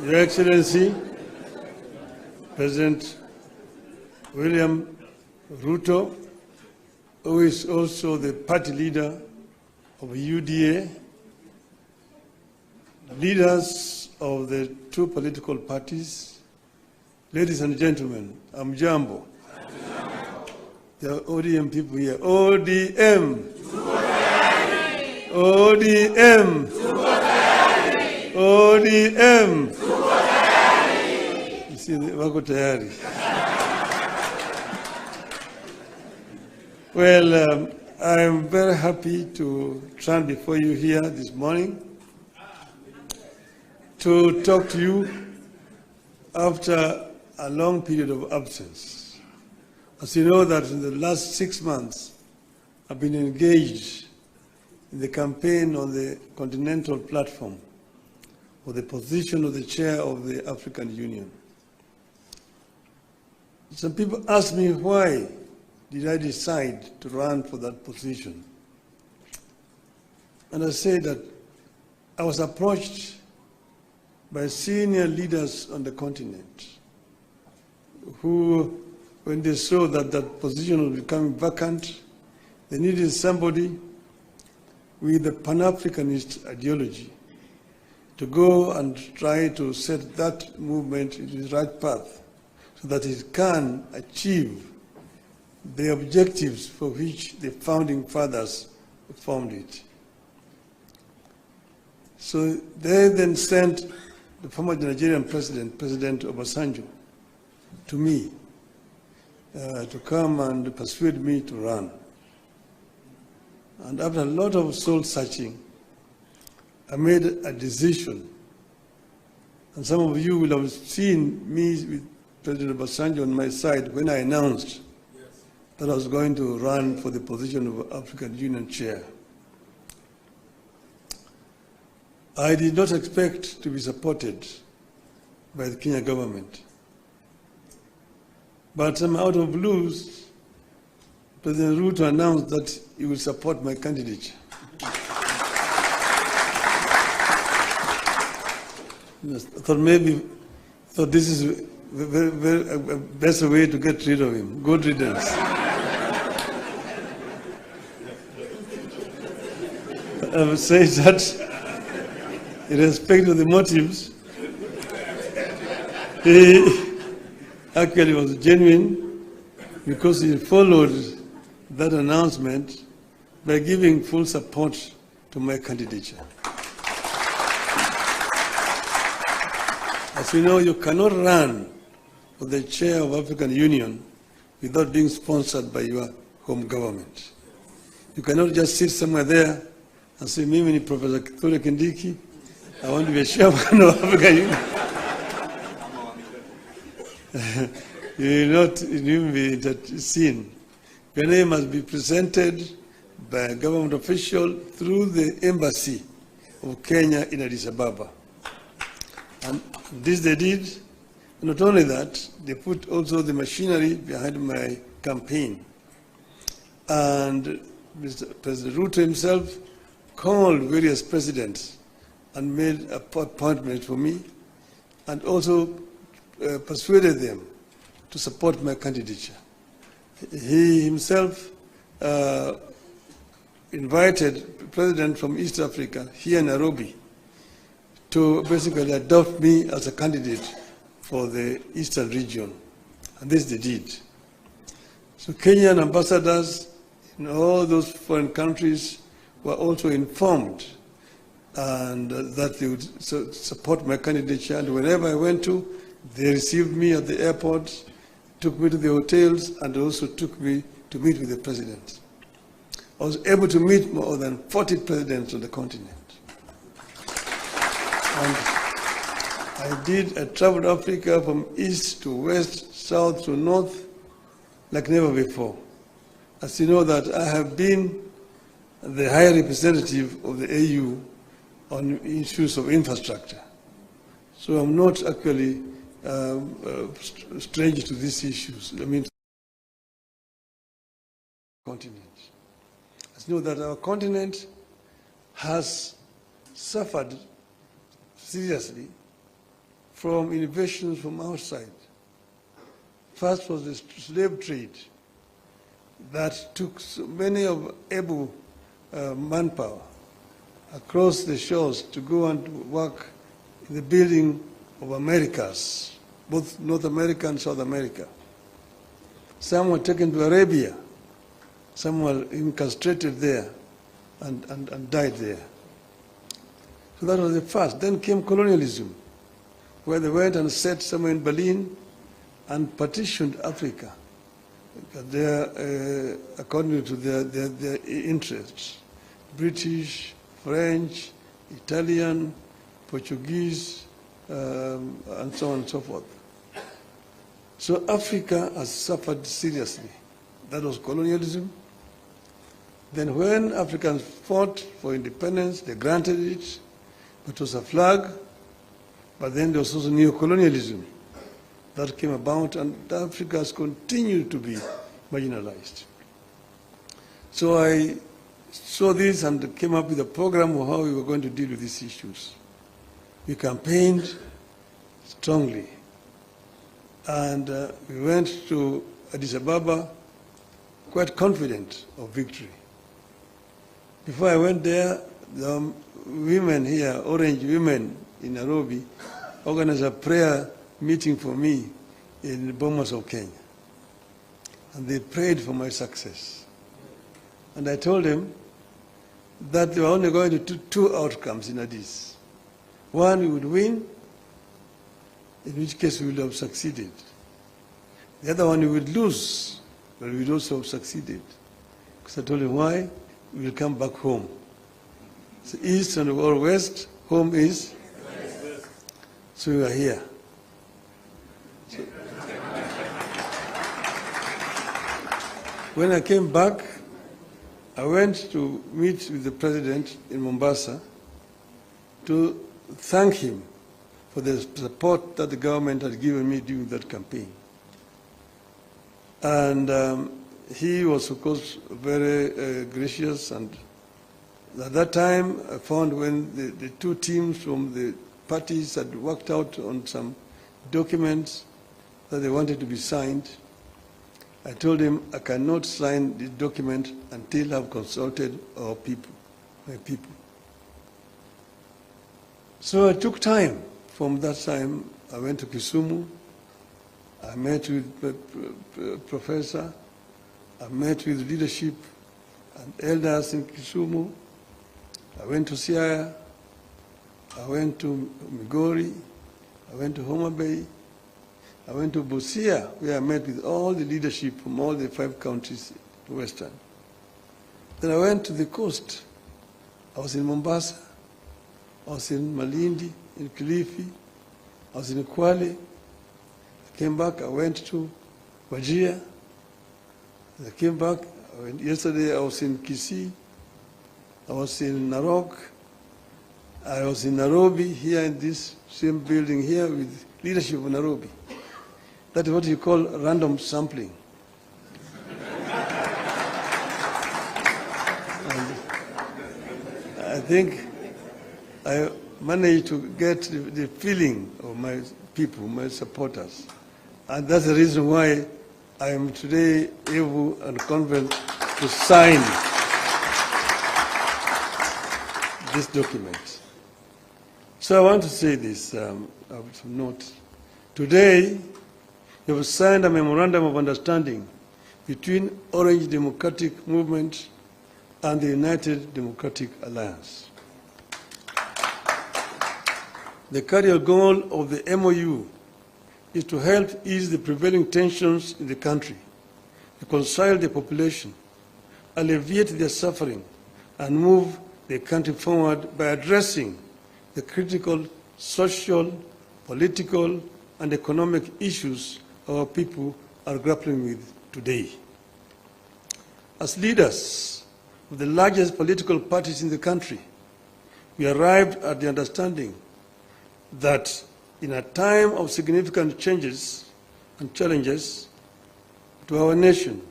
Your Excellency, President William Ruto, who is also the party leader of UDA, leaders of the two political parties, ladies and gentlemen, Amjambo. There are ODM people here. ODM. ODM. ODM. You see, wako tayari. Well, I'm very happy to stand before you here this morning to talk to you after a long period of absence. As you know that in the last 6 months, I've been engaged in the campaign on the continental platform for the position of the chair of the African Union. Some people ask me why did I decide to run for that position. And I say that I was approached by senior leaders on the continent who, when they saw that that position was becoming vacant, they needed somebody with a Pan-Africanist ideology to go and try to set that movement in the right path so that it can achieve the objectives for which the founding fathers formed it. So they then sent the former Nigerian president, President Obasanjo, to me to come and persuade me to run. And after a lot of soul searching, I made a decision. And some of you will have seen me with President Obasanjo on my side when I announced that I was going to run for the position of African Union chair. I did not expect to be supported by the Kenya government. But somehow out of blues, President Ruto announced that he will support my candidature. I thought this is a best way to get rid of him. Good riddance. I would say that, irrespective of the motives, he actually was genuine because he followed that announcement by giving full support to my candidature. As you know, you cannot run for the chair of African Union without being sponsored by your home government. You cannot just sit somewhere there and say, Mimi ni Professor Kithure Kindiki, I want to be a chairman of African Union. You will not even be seen. Your name must be presented by a government official through the embassy of Kenya in Addis Ababa. And this they did. Not only that, they put also the machinery behind my campaign. And Mr. President Ruto himself called various presidents and made an appointment for me and also persuaded them to support my candidature. He himself invited the president from East Africa here in Nairobi to basically adopt me as a candidate for the Eastern region. And this they did. So Kenyan ambassadors in all those foreign countries were also informed and that they would support my candidature. And wherever I went to, they received me at the airport, took me to the hotels, and also took me to meet with the president. I was able to meet more than 40 presidents on the continent. And I traveled Africa from east to west, south to north, like never before. As you know that I have been the high representative of the AU on issues of infrastructure. So I'm not actually strange to these issues. I mean, continent. As you know that our continent has suffered seriously from innovations from outside. First was the slave trade that took so many of able manpower across the shores to go and work in the building of Americas, both North America and South America. Some were taken to Arabia, some were incarcerated there and died there. So that was the first. Then came colonialism, where they went and set somewhere in Berlin and partitioned Africa there, according to their interests. British, French, Italian, Portuguese, and so on and so forth. So Africa has suffered seriously. That was colonialism. Then when Africans fought for independence, they granted it, but it was a flag. But then there was also neo-colonialism that came about, and Africa has continued to be marginalized. So I saw this and came up with a program of how we were going to deal with these issues. We campaigned strongly, and we went to Addis Ababa quite confident of victory. Before I went there, the women here, Orange women in Nairobi, organized a prayer meeting for me in the Bomas of Kenya. And they prayed for my success. And I told them that they were only going to do two outcomes in Addis. One, we would win, in which case we would have succeeded. The other one, we would lose, but we would also have succeeded. Because I told them why? We will come back home. So east and or west, home is? West. So we are here. So when I came back, I went to meet with the president in Mombasa to thank him for the support that the government had given me during that campaign. And he was, of course, very gracious. And at that time, I found when the two teams from the parties had worked out on some documents that they wanted to be signed, I told him I cannot sign the document until I've consulted our people, my people. So I took time. From that time, I went to Kisumu. I met with the professor. I met with leadership and elders in Kisumu. I went to Siaya. I went to Migori. I went to Homa Bay. I went to Busia, where I met with all the leadership from all the 5 counties to Western. Then I went to the coast. I was in Mombasa. I was in Malindi, in Kilifi. I was in Kwale. I came back. I went to Wajir. I came back. Yesterday I was in Kisii. I was in Narok. I was in Nairobi, here in this same building here with leadership of Nairobi. That is what you call random sampling. And I think I managed to get the feeling of my people, my supporters. And that's the reason why I am today able and confident to sign this document. So I want to say this, I would note. Today, we have signed a memorandum of understanding between Orange Democratic Movement and the United Democratic Alliance. The carrier goal of the MOU is to help ease the prevailing tensions in the country, reconcile the population, alleviate their suffering, and move the country forward by addressing the critical social, political, and economic issues our people are grappling with today. As leaders of the largest political parties in the country, we arrived at the understanding that in a time of significant changes and challenges to our nation,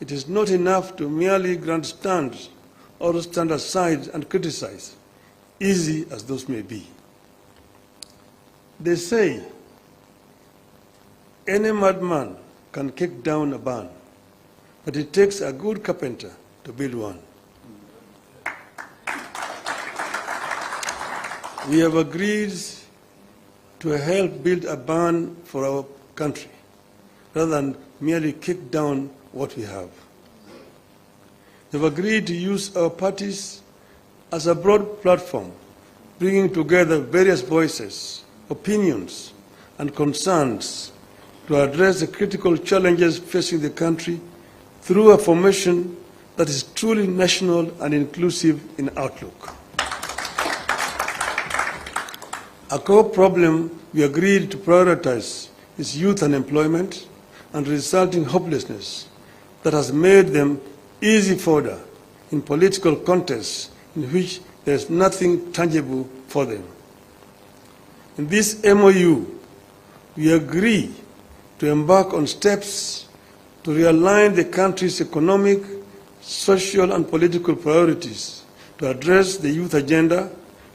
it is not enough to merely grandstand or stand aside and criticize, easy as those may be. They say any madman can kick down a barn, but it takes a good carpenter to build one. We have agreed to help build a barn for our country, rather than merely kick down what we have. We have agreed to use our parties as a broad platform, bringing together various voices, opinions, and concerns to address the critical challenges facing the country through a formation that is truly national and inclusive in outlook. A core problem we agreed to prioritize is youth unemployment and resulting hopelessness that has made them easy fodder in political contests in which there is nothing tangible for them. In this MOU, we agree to embark on steps to realign the country's economic, social, and political priorities to address the youth agenda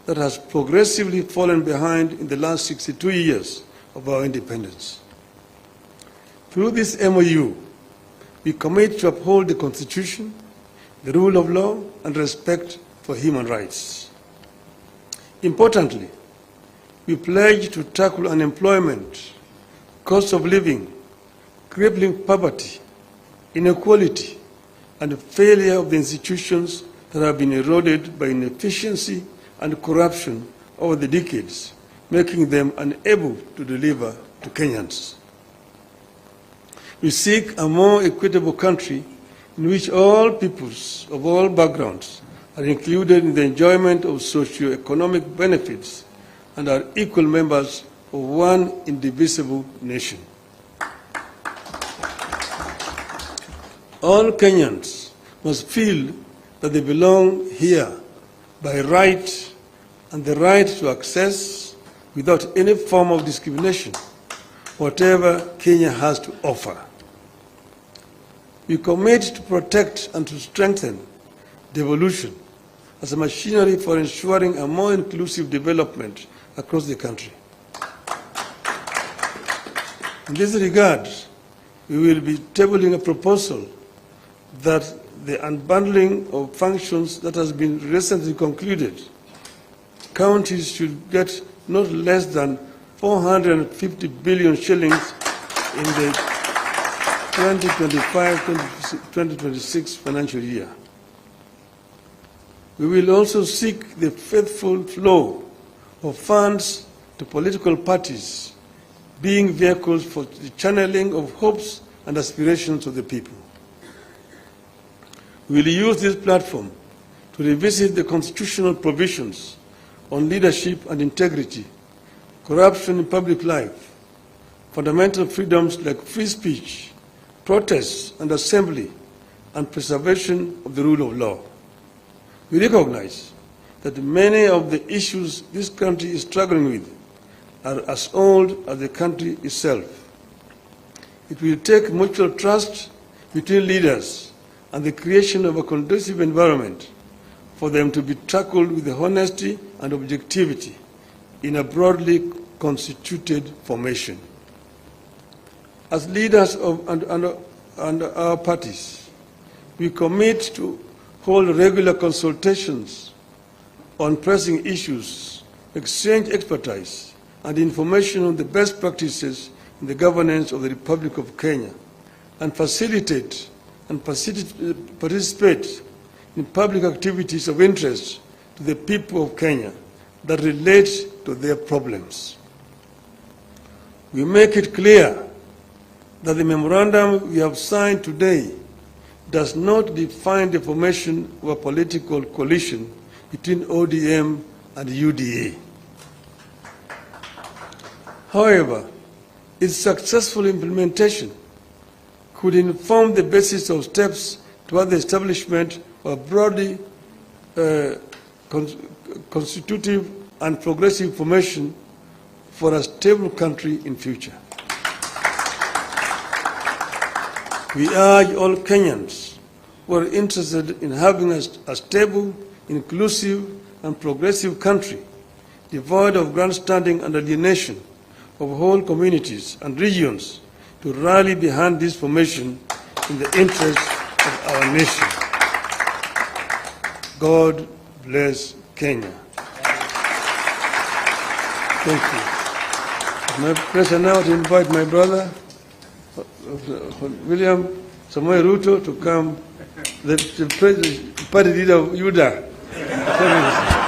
that has progressively fallen behind in the last 62 years of our independence. Through this MOU, we commit to uphold the Constitution, the rule of law, and respect for human rights. Importantly, we pledge to tackle unemployment, cost of living, crippling poverty, inequality, and the failure of the institutions that have been eroded by inefficiency and corruption over the decades, making them unable to deliver to Kenyans. We seek a more equitable country in which all peoples of all backgrounds are included in the enjoyment of socio-economic benefits and are equal members of one indivisible nation. All Kenyans must feel that they belong here by right, and the right to access, without any form of discrimination, whatever Kenya has to offer. We commit to protect and to strengthen devolution as a machinery for ensuring a more inclusive development across the country. In this regard, we will be tabling a proposal that the unbundling of functions that has been recently concluded, counties should get not less than 450 billion shillings in the 2025-2026 financial year. We will also seek the faithful flow of funds to political parties, being vehicles for the channeling of hopes and aspirations of the people. We will use this platform to revisit the constitutional provisions on leadership and integrity, corruption in public life, fundamental freedoms like free speech, protest and assembly, and preservation of the rule of law. We recognize that many of the issues this country is struggling with are as old as the country itself. It will take mutual trust between leaders and the creation of a conducive environment for them to be tackled with honesty and objectivity in a broadly constituted formation. As leaders of our parties, we commit to hold regular consultations on pressing issues, exchange expertise and information on the best practices in the governance of the Republic of Kenya, and facilitate and participate in public activities of interest to the people of Kenya that relate to their problems. We make it clear that the memorandum we have signed today does not define the formation of a political coalition between ODM and UDA. However, its successful implementation could inform the basis of steps toward the establishment of a broadly constitutive and progressive formation for a stable country in future. We urge all Kenyans who are interested in having a stable, inclusive, and progressive country, devoid of grandstanding and alienation of whole communities and regions, to rally behind this formation in the interest of our nation. God bless Kenya. Thank you. My pleasure now to invite my brother, William Samoei Ruto, to come, the party leader of UDA.